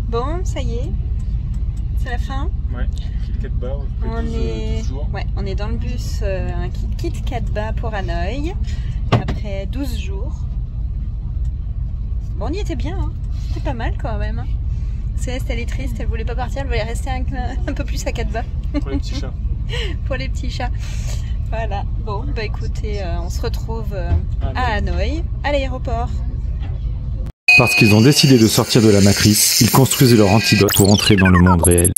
Bon, ça y est, c'est la fin. Ouais, KitKat on est dans le bus, un KitKat pour Hanoï, après 12 jours. Bon, on y était bien, hein. C'était pas mal quand même. Hein. Céleste, elle est triste, elle voulait pas partir, elle voulait rester un peu plus à Katba. Pour les petits chats. Pour les petits chats. Voilà, bon, bah écoutez, on se retrouve à Hanoï, à l'aéroport. Parce qu'ils ont décidé de sortir de la matrice, ils construisent leur antidote pour entrer dans le monde réel.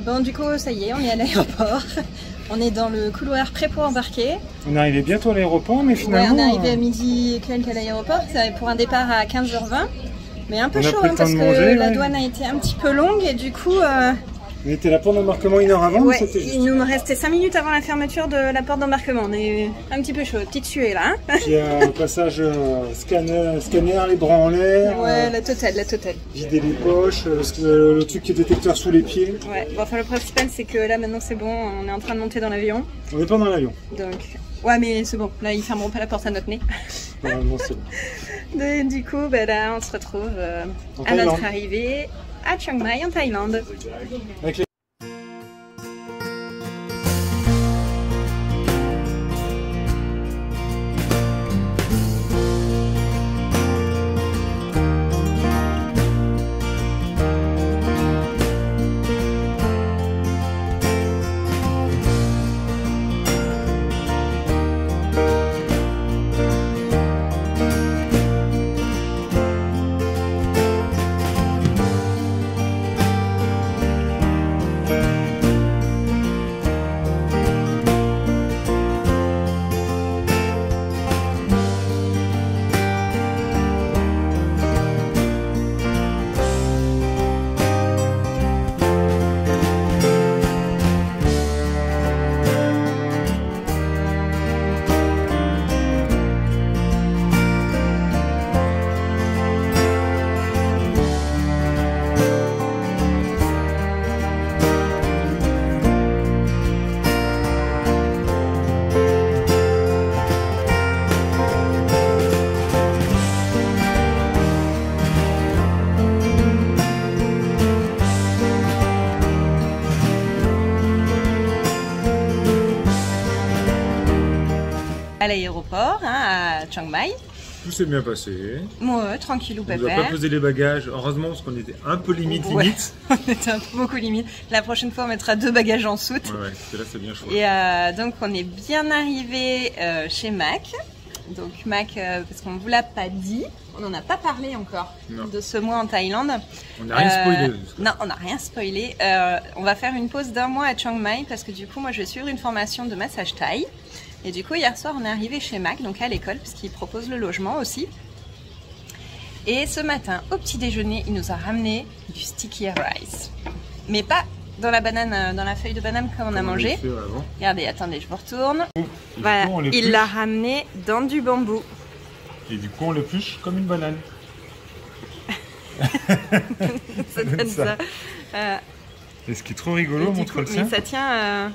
Bon, du coup, ça y est, on est à l'aéroport. On est dans le couloir prêt pour embarquer. On est arrivé bientôt à l'aéroport, mais finalement... Ouais, on est arrivé à midi et quelques à l'aéroport, c'est pour un départ à 15h20. Mais un peu chaud, hein, parce que la douane a été un petit peu longue et du coup... On était à la porte d'embarquement 1 heure avant, ouais, c'était juste... Il nous restait 5 minutes avant la fermeture de la porte d'embarquement. On est un petit peu chaud, petite suée là. Hein. Puis au passage, scanner, les bras en l'air. Ouais, la totale. Vider les poches, le truc qui est détecteur sous les pieds. Ouais, bon, enfin le principal c'est que là maintenant c'est bon, on est en train de monter dans l'avion. On n'est pas dans l'avion. Donc, ouais mais c'est bon, là ils fermeront pas la porte à notre nez. Normalement c'est bon. Du coup, bah, là on se retrouve à notre arrivée à Chiang Mai en Thaïlande. Avec les... À l'aéroport, hein, à Chiang Mai. Tout s'est bien passé. Ouais, tranquillou, pépère. On nous a pas posé les bagages, heureusement parce qu'on était un peu limite. Ouais, on était un peu beaucoup limite. La prochaine fois on mettra 2 bagages en soute. Ouais, là c'est bien chouette. Et donc on est bien arrivé chez Mac. Donc Mac, parce qu'on ne vous l'a pas dit, on n'en a pas parlé encore de ce mois en Thaïlande. On n'a rien spoilé. Non, on n'a rien spoilé. On va faire une pause d'1 mois à Chiang Mai parce que du coup moi je vais suivre une formation de massage thaï. Et du coup, hier soir, on est arrivé chez Mac, donc à l'école, puisqu'il propose le logement aussi. Et ce matin, au petit déjeuner, il nous a ramené du sticky rice. Mais pas dans la banane, dans la feuille de banane comme on a mangé. Regardez, attendez, je vous retourne. Voilà, il l'a ramené dans du bambou. Et du coup, on l'épluche comme une banane. Ça donne ça. Et ce qui est trop rigolo, montre le sien. Mais ça tient...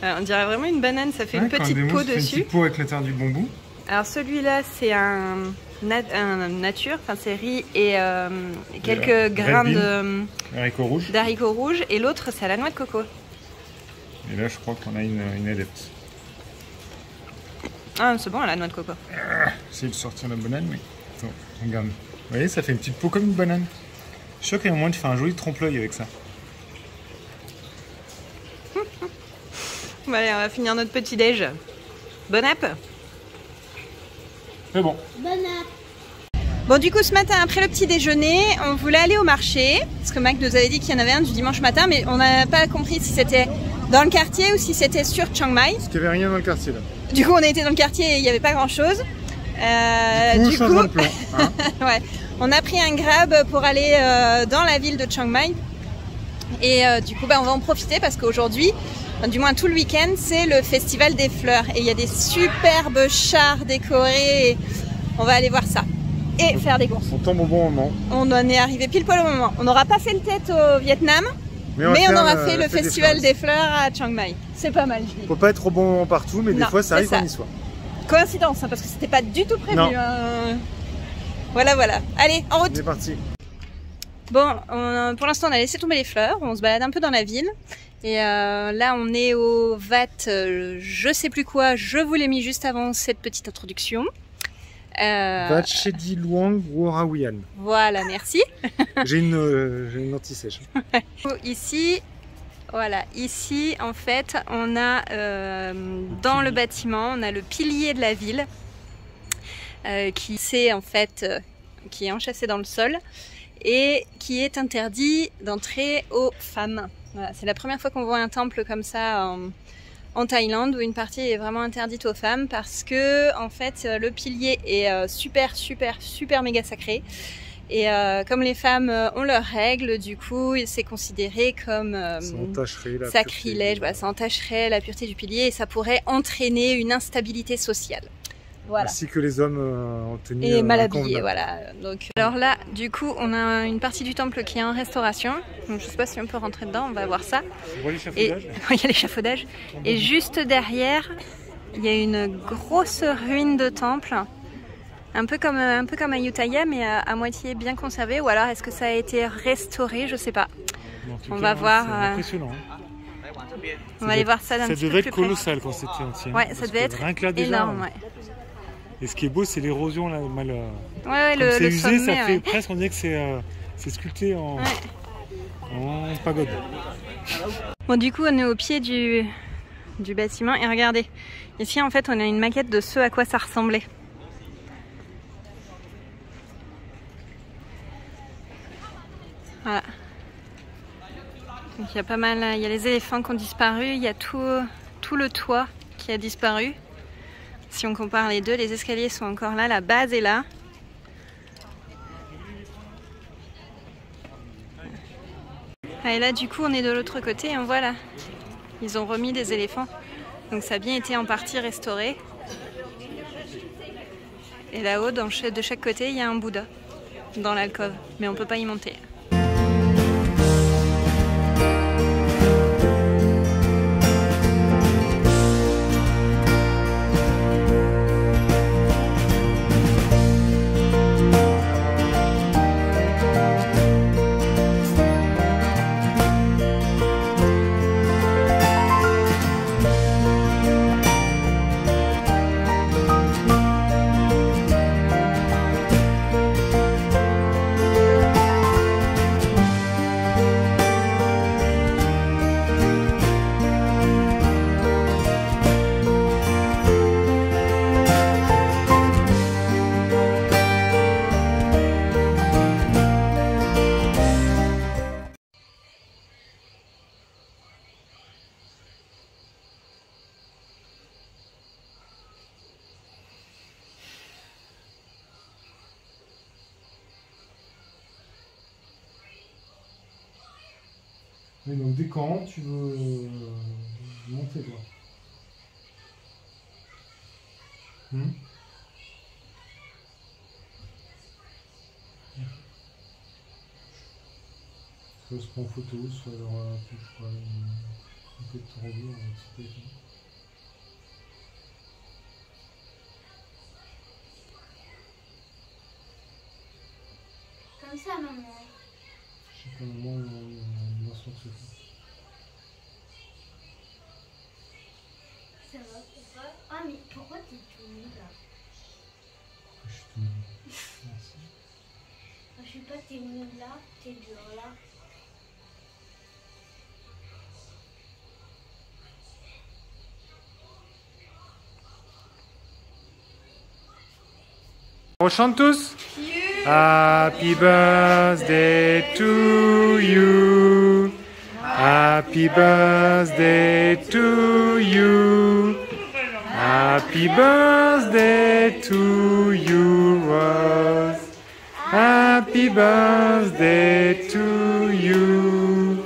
on dirait vraiment une banane, ça fait une petite peau dessus. Une petite peau avec l'intérieur du bambou. Alors celui-là c'est un nature, enfin c'est riz et quelques grains d'haricots rouges. Et l'autre c'est à la noix de coco. Et là je crois qu'on a une adepte. Ah c'est bon à la noix de coco. J'essaie de sortir la banane mais... Attends, regarde. Vous voyez ça fait une petite peau comme une banane. Je suis sûr qu'à un moment tu fais un joli trompe-l'œil avec ça. Bon, allez, on va finir notre petit déj. Bon app. C'est bon. Bon app. Bon, du coup, ce matin, après le petit déjeuner, on voulait aller au marché. Parce que Mac nous avait dit qu'il y en avait un du dimanche matin, mais on n'a pas compris si c'était dans le quartier ou si c'était sur Chiang Mai. Parce qu'il n'y avait rien dans le quartier là. Du coup, on a été dans le quartier et il n'y avait pas grand chose. Du coup, plan, hein. Ouais. On a pris un Grab pour aller dans la ville de Chiang Mai. Et du coup, on va en profiter parce qu'aujourd'hui, du moins tout le week-end, c'est le festival des fleurs. Et il y a des superbes chars décorés. On va aller voir ça et faire des courses. On tombe au bon moment. On en est arrivé pile poil au moment. On n'aura pas fait le tête au Vietnam, mais on aura fait le festival des fleurs à Chiang Mai. C'est pas mal, je dis. Faut pas être au bon moment partout, mais des fois ça arrive qu'on y soit. Coïncidence, hein, parce que c'était pas du tout prévu. Hein. Voilà, voilà. Allez, en route. On est parti. Bon, pour l'instant, on a laissé tomber les fleurs. On se balade un peu dans la ville. Et là, on est au VAT, je sais plus quoi. Je vous l'ai mis juste avant cette petite introduction. VAT Chedi Luang Worawian. Voilà, merci. J'ai une anti-sèche. Ici, voilà, ici, en fait, on a dans le bâtiment, on a le pilier de la ville qui est enchâssé dans le sol et qui est interdit d'entrer aux femmes. Voilà, c'est la première fois qu'on voit un temple comme ça en Thaïlande, où une partie est vraiment interdite aux femmes parce que en fait le pilier est super méga sacré. Et comme les femmes ont leurs règles, du coup, c'est considéré comme sacrilège. Voilà, ça entacherait la pureté du pilier et ça pourrait entraîner une instabilité sociale. Voilà. Ainsi que les hommes en tenue et mal habillés, voilà. Donc, alors là, du coup, on a une partie du temple qui est en restauration. Donc, je sais pas si on peut rentrer dedans, on va voir ça. On voit l'échafaudage. Il y a l'échafaudage. Et juste derrière, il y a une grosse ruine de temple. Un peu comme à Ayutthaya, mais à moitié bien conservé. Ou alors, est-ce que ça a été restauré? Je sais pas. On va voir. C'est impressionnant. On va aller voir ça d'un petit peu plus près. Ça devait être colossal quand c'était entier. Ouais, ça devait être énorme. Ouais. Et ce qui est beau, c'est l'érosion là, mal. Ouais, c'est usé, sommet, ça fait presque, on dirait que c'est sculpté en pagode. Bon, du coup, on est au pied du bâtiment et regardez, ici en fait, on a une maquette de ce à quoi ça ressemblait. Voilà. Donc il y a pas mal, il y a les éléphants qui ont disparu, il y a tout le toit qui a disparu. Si on compare les deux, les escaliers sont encore là, la base est là. Et là, du coup, on est de l'autre côté et on voit là, ils ont remis des éléphants. Donc ça a bien été en partie restauré. Et là-haut, de chaque côté, il y a un Bouddha dans l'alcôve, mais on peut pas y monter. Et donc dès quand tu veux monter toi? Soit on se prend en photo, soit alors un peu de temps revenir un petit peu. Comme ça, maman. Je sais pas, maman, on va se montrer. Ça va, pourquoi? Ah, mais pourquoi t'es tout nu là? Je suis tout nu. Merci. Je suis pas, t'es nu là, t'es dehors là. On chante tous? Happy birthday to you. Happy birthday to you. Happy birthday to you, Rose. Happy birthday to you.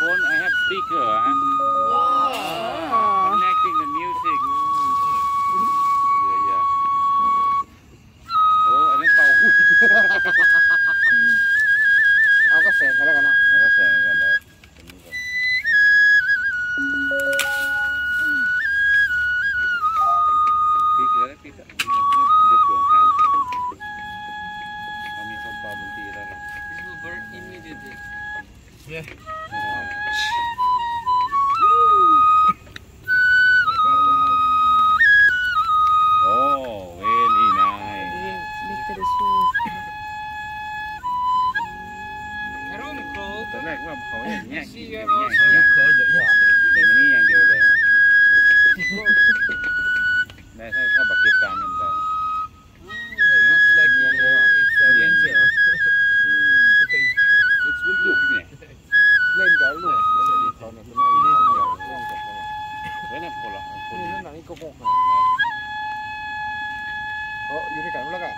phone I have speaker. Connecting the music. Yeah, yeah. Oh, อันนั้นเป่าหุ้น เอากระแสกันแล้วกันเนาะ เอาก็แสงกันเลยปีกแล้วปีกดึกเปลืองทางเขามีคนเป่าดนตรีแล้วนะ This will burn immediately. Yeah. Oh, very nice. ตอนแรกว่าเขาอย่างเงี้ยอย่างเงี้ยเขาอย่างแต่ไม่นี่อย่างเดียวเลยได้ถ้าบักเก็บการเนี่ยมันได้ It looks like it's winter. It's winter ลูกเนี่ย เล่นกับลูกเขาเนี่ยเป็นน้อยเล่นกับเขา เฮ้ยนั่นคนละคน นี่ นี้ นั่นหนังนี่ก็พกนะเขาอยู่ด้วยกันแล้วกัน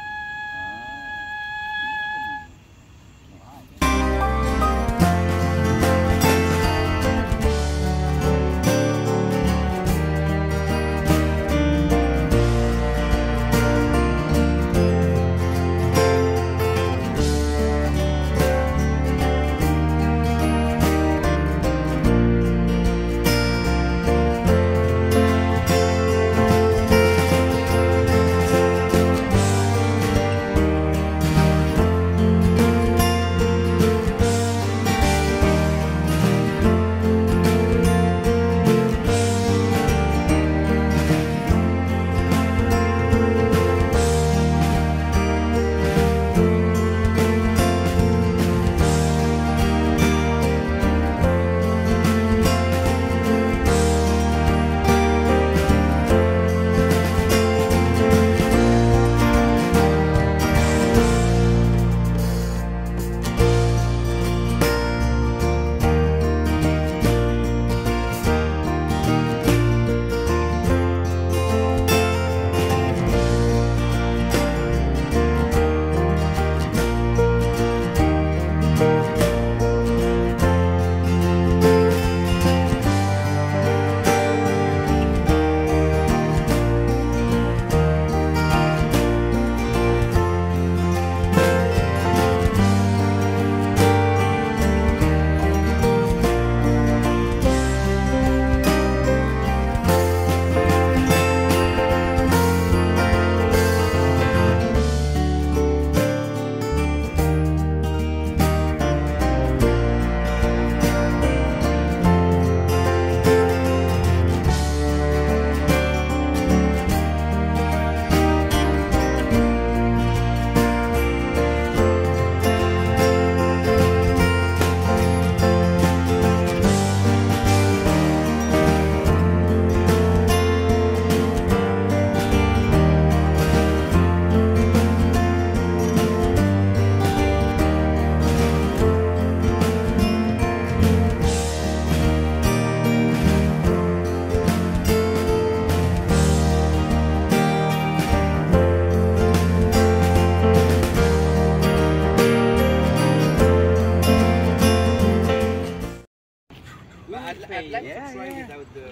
I'd like to try without the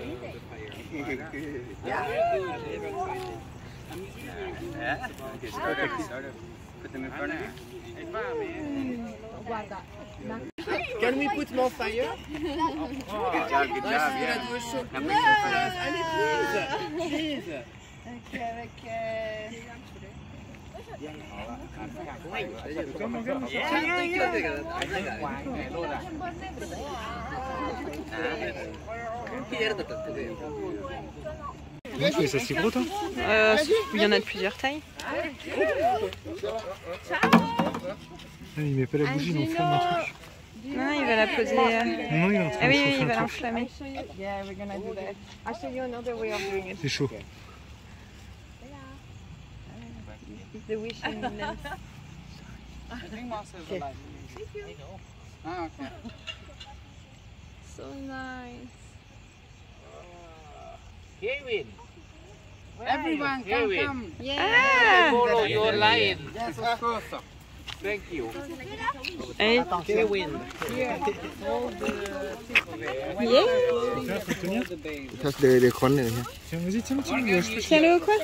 fire. Yeah. Okay, start up. Put them in front of you. Can we put more fire? Good job, Nice, yeah. do a show. Allez, please. Please. C'est si gros toi? Il y en a de plusieurs tailles. Il met pas la bougie, il enflamme un truc. Non, il va la poser. Non, il est en train Ah de oui, chauffer il un va truc. l'enflammer. C'est chaud. The wishing lamp. So nice. Kevin. Everyone can come. Yeah. Follow your line. Yes, of course. Thank you. Allez. Kevin. Yeah. Faut tenir. Parce que les crânes. Tiens, vas-y, tiens, petit bout. Tiens-le ou quoi?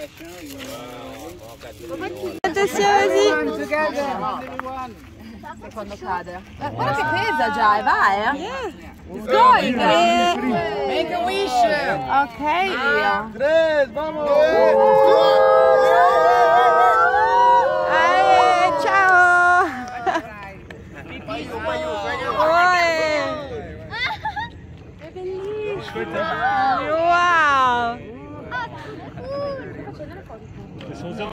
Attention, vas-y. Guarda che pesa già, e vai, eh? Yeah. It's going. Make a wish. Ok. 3, vamos. Allez, ciao. Ouais. Chouette, hein. Waouh. C'est son zéro.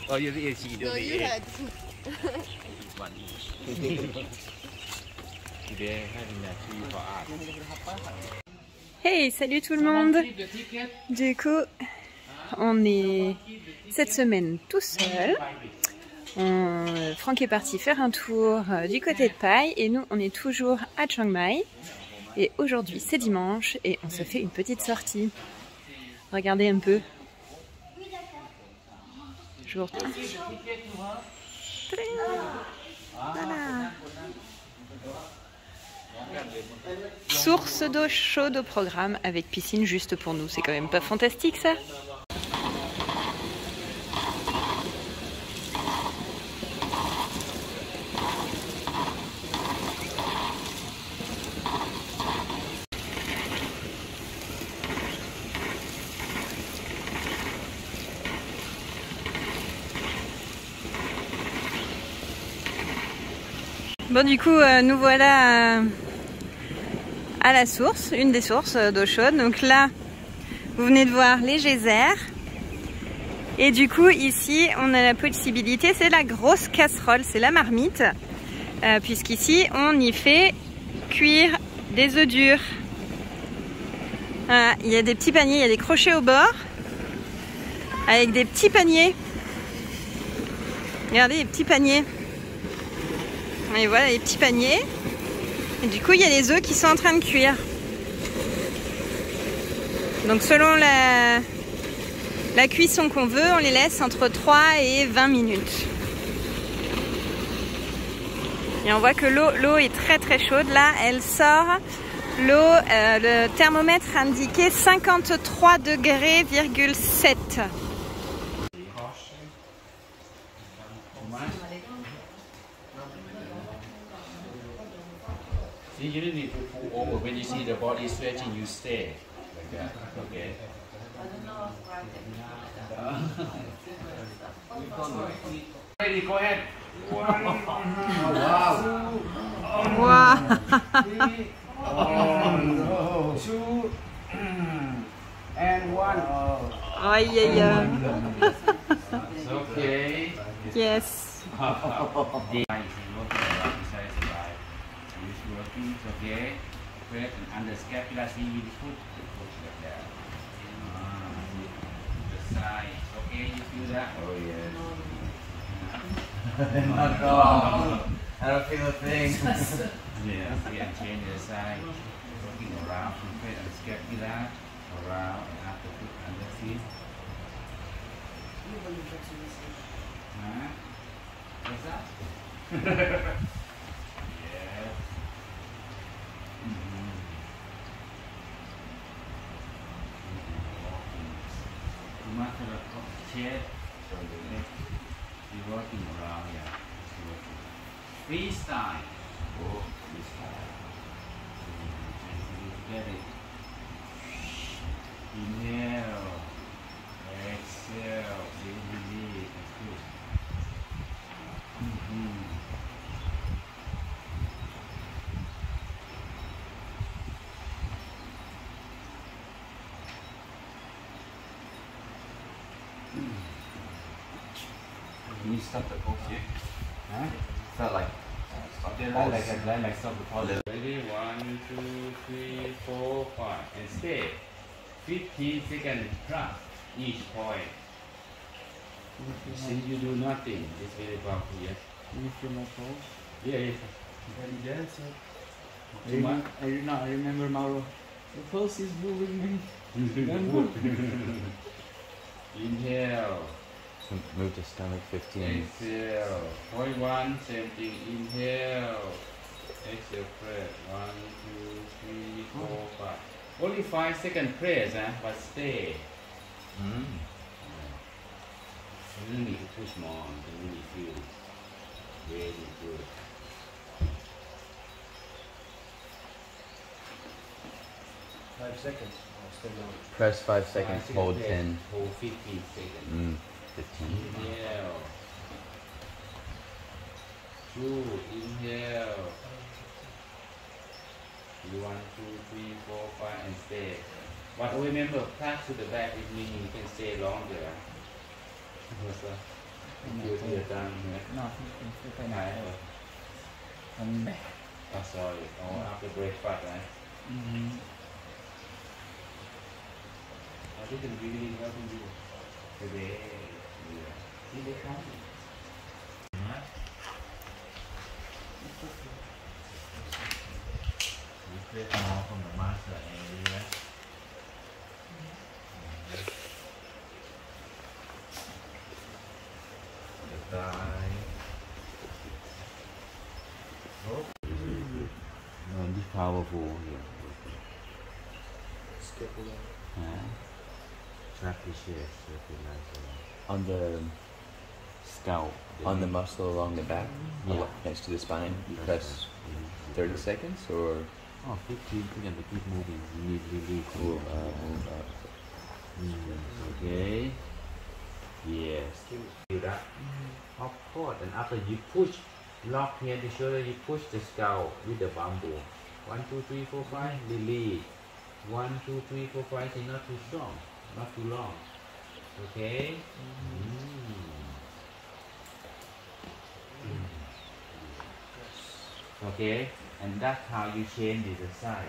Oh, you did. She did. No, you had. Hey, salut tout le monde. Du coup, on est cette semaine tout seul. Franck est parti faire un tour du côté de Pai et nous on est toujours à Chiang Mai. Et aujourd'hui c'est dimanche et on se fait une petite sortie. Regardez un peu. Jour. Voilà. Source d'eau chaude au programme avec piscine juste pour nous. C'est quand même pas fantastique ça? Bon du coup nous voilà à la source, une des sources d'eau chaude. Donc là vous venez de voir les geysers et du coup ici on a la possibilité, c'est la grosse casserole, c'est la marmite puisqu'ici on y fait cuire des œufs durs. Voilà, il y a des petits paniers, il y a des crochets au bord avec des petits paniers. Regardez les petits paniers. Et voilà les petits paniers. Et du coup, il y a les œufs qui sont en train de cuire. Donc selon la cuisson qu'on veut, on les laisse entre 3 et 20 minutes. Et on voit que l'eau est très très chaude. Là, elle sort. L'eau, le thermomètre indiquait 53 degrés, 7. See, you don't need to pull over. When you see the body stretching, you stay like that. Okay. Ready? Go ahead. One. Wow. Two. And one. Aïe aïe aïe. It's okay. Yes. Okay, press and under scapula, see with the foot, like that. The side, okay, you feel that? Oh yes. Not at all. I don't feel a thing. Yeah, see, and change the side, working around, press and scapula, around and up the foot under, see? Huh? What's that? Chest, you're working around, yeah. Freestyle. Oh, freestyle. Get it. Inhale. Exhale. Release. That's good. Can you stop the pulse here? Huh? Felt like like stop the pause. Ready? 1, 2, 3, 4, 5, and stay. 15 seconds plus each point. Since you do nothing, it's very powerful. Yes. You feel my pulse? Yeah, yes. Too much? I remember Mauro. The pulse is moving me. Inhale. Move the stomach 15. Exhale. Point 1, same thing. Inhale. Exhale, press. 1, 2, 3, 4, 5. Only 5 seconds press, but stay. You really need to push more. You can really feel it. Very good. Press 5 seconds, hold press. 10. Hold 15 seconds. 15. Inhale. 2, inhale. 1, 2, 3, 4, 5, and stay. But remember, pass to the back, it means you can stay longer. What's that? Until you're done. No, Hi. I'm back. Oh, sorry. Oh, after breakfast, right? I think it's really helping you today. Yeah. See, they come. You create more from the master area. The thigh. Oh. This powerful here. Track the shape, On the scalp, on the muscle along the back, next to the spine, you press 30 seconds or? Oh, 15 seconds to keep moving. You need really cool. Move up. Okay. Yes. Feel that? Of course. And after you push, lock here the shoulder, you push the scalp with the bamboo. 1, 2, 3, 4, 5. Release. 1, 2, 3, 4, 5. Say not too strong, not too long. Okay. Okay. And that's how you change the size.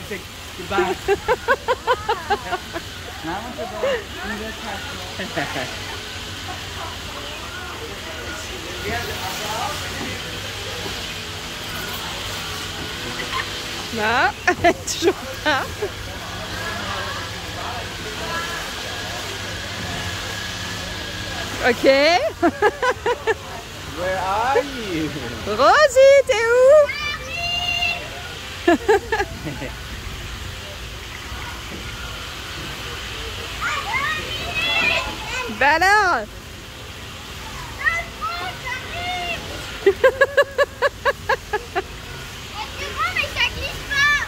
take the bath. Now I want to go in the castle. Non, toujours pas. Ok. Where are you? Rosie, t'es où? Bah alors. Mais ça glisse pas.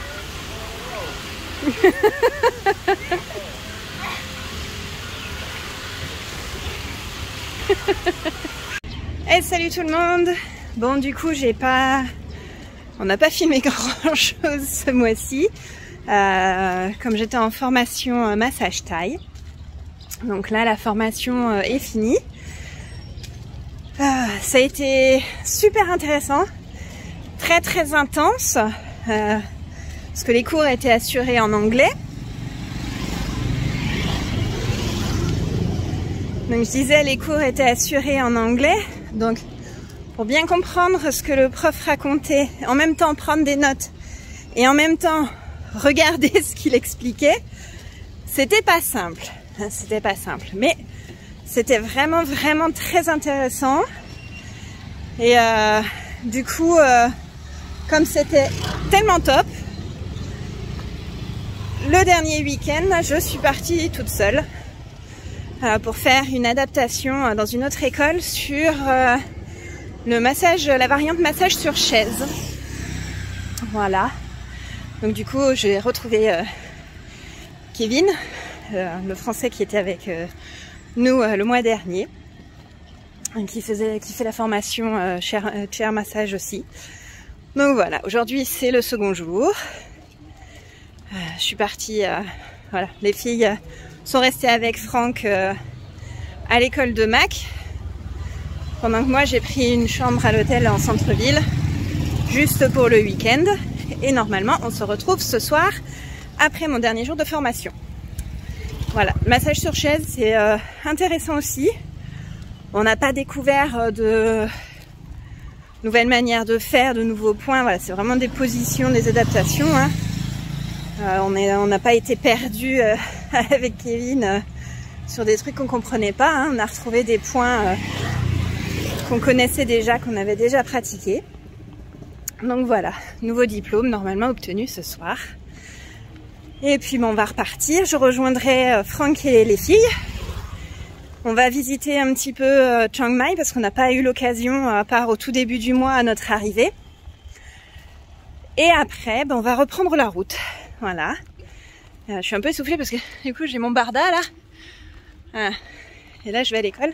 Hey, salut tout le monde. Bon, du coup, on n'a pas filmé grand chose ce mois-ci, comme j'étais en formation massage thaï. Donc là, la formation est finie. Ça a été super intéressant, très intense, parce que les cours étaient assurés en anglais. Donc je disais, les cours étaient assurés en anglais, donc pour bien comprendre ce que le prof racontait, en même temps prendre des notes et en même temps regarder ce qu'il expliquait, c'était pas simple. C'était pas simple, mais c'était vraiment très intéressant. Et du coup, comme c'était tellement top, le dernier week-end, je suis partie toute seule pour faire une adaptation dans une autre école sur le massage, la variante massage sur chaise. Voilà. Donc du coup, j'ai retrouvé Kevin, le Français qui était avec nous le mois dernier, qui fait la formation chair massage aussi. Donc voilà, aujourd'hui c'est le second jour. Je suis partie, voilà, les filles sont restées avec Franck à l'école de Mac, pendant que moi j'ai pris une chambre à l'hôtel en centre-ville juste pour le week-end. Et normalement on se retrouve ce soir après mon dernier jour de formation. Voilà, massage sur chaise, c'est intéressant aussi. On n'a pas découvert de nouvelles manières de faire, de nouveaux points. Voilà, c'est vraiment des positions, des adaptations, hein. On n'a pas été perdu avec Kevin sur des trucs qu'on comprenait pas, hein. On a retrouvé des points qu'on connaissait déjà, qu'on avait déjà pratiqués. Donc voilà, nouveau diplôme normalement obtenu ce soir. Et puis bon, on va repartir. Je rejoindrai Franck et les filles. On va visiter un petit peu Chiang Mai parce qu'on n'a pas eu l'occasion, à part au tout début du mois à notre arrivée. Et après, ben, on va reprendre la route. Voilà. Je suis un peu essoufflée parce que du coup j'ai mon barda là. Voilà. Et là je vais à l'école.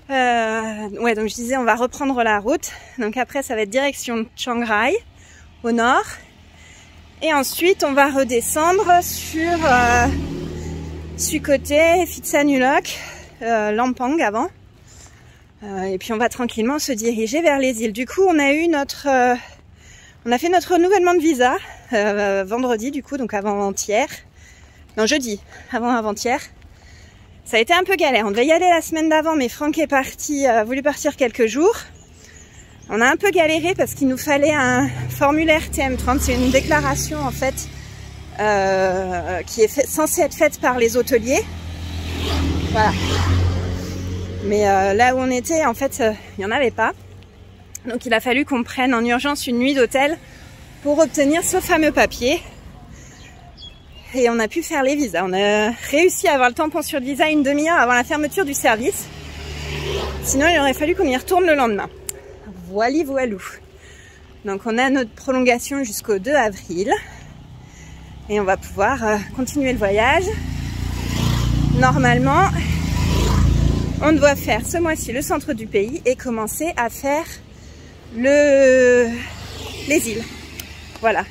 Ouais, donc je disais on va reprendre la route. Donc après ça va être direction Chiang Rai au nord. Et ensuite on va redescendre sur Sukhothai, Phitsanulok, Lampang avant. Et puis on va tranquillement se diriger vers les îles. Du coup on a eu on a fait notre renouvellement de visa vendredi du coup, donc avant-hier. Non, jeudi, avant-avant-hier. Ça a été un peu galère. On devait y aller la semaine d'avant, mais Franck est parti, a voulu partir quelques jours. On a un peu galéré parce qu'il nous fallait un formulaire TM30. C'est une déclaration en fait qui est censée être faite par les hôteliers. Voilà. Mais là où on était, en fait, il n'y en avait pas. Donc il a fallu qu'on prenne en urgence une nuit d'hôtel pour obtenir ce fameux papier. Et on a pu faire les visas. On a réussi à avoir le tampon sur le visa une demi-heure avant la fermeture du service. Sinon il aurait fallu qu'on y retourne le lendemain. Voili voilou. Donc on a notre prolongation jusqu'au 2 avril. Et on va pouvoir continuer le voyage. Normalement, on doit faire ce mois-ci le centre du pays et commencer à faire les îles. Voilà.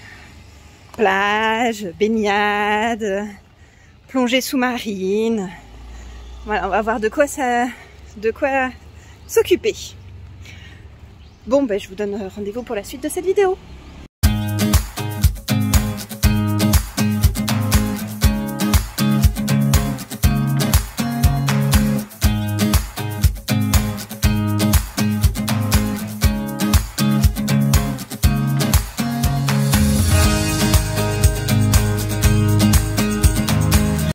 Plage, baignade, plongée sous-marine. Voilà, on va voir de quoi s'occuper. Bon, ben, je vous donne rendez-vous pour la suite de cette vidéo.